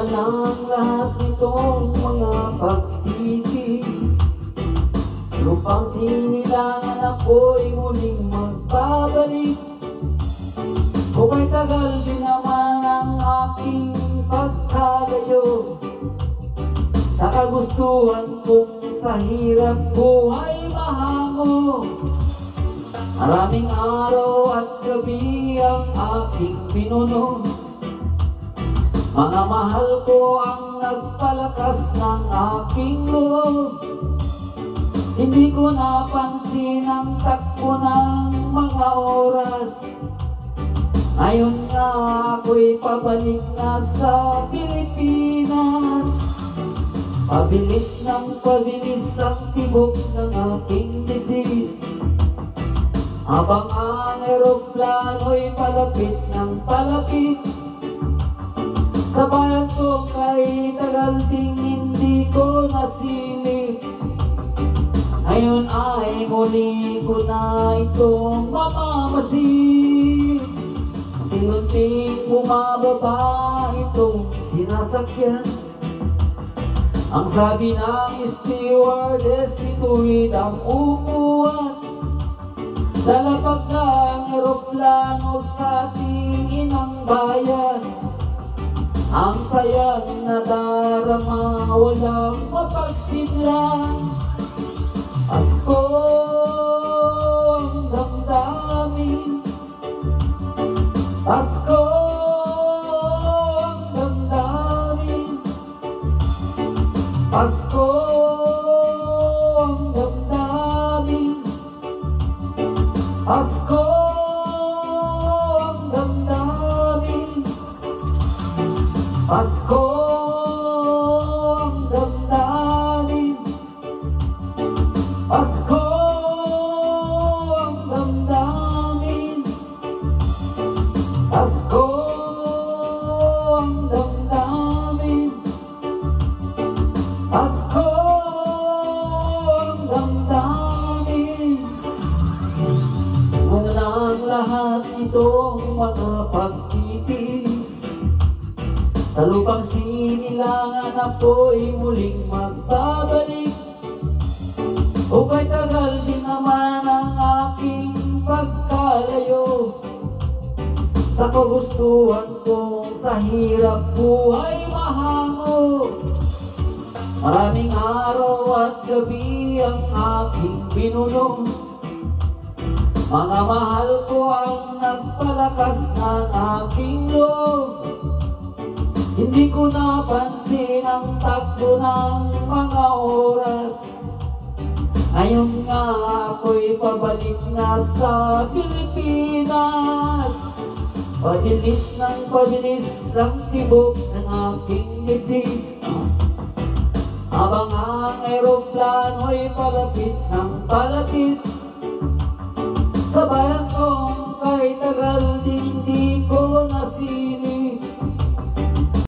ng lahat nitong mga pagtitis, lupang sinilangan ako'y muling magbabalik. Kung ay tagal din naman ang aking pagkalayo sa kagustuhan kong sa hirap buhay mahango. Maraming araw at gabi ang aking pinuno, mga mahal ko ang nagpalakas ng aking loob. Hindi ko napansin ang takbo ng mga oras, ngayon nga ako'y pabalik na sa Pilipinas. Pabilis ng pabilis ang tibok ng aking dibdib, habang ang eroplano'y palapit ng palapit. Sa bayan ko kay tagal ding hindi ko nasilip, ngayon ay muli ko na itong mamamasid. Unti-unting bumababa itong sinasakyan, ang sabi ng stewardess, ituwid ang upuan. Lalapag na ang eroplano sa ating inang bayan, ang sayang nadarama walang mapagsidlan. Pasko ang damdamin, Pasko ang damdamin, Pasko ang damdamin, Pasko ang damdamin, Pasko ang damdamin, Pasko ang damdamin, Pasko ang damdamin, Pasko ang damdamin. Mula ang lahat itong mga pagtitis, sa lupang sinilangan ako'y muling magbabalik. O kay tagal din naman ang aking pagkalayo sa kagustuhan kong sa hirap buhay mahango. Maraming araw at gabi ang aking binulong, mga mahal ko ang nagpalakas ng aking loob. Hindi ko napansin ang takbo ng mga oras, ngayon nga ako'y pabalik na sa Pilipinas. Pabilis ng pabilis ang tibok ng aking dibdib, habang ang eroplano'y palapit ng palapit. Sa bayan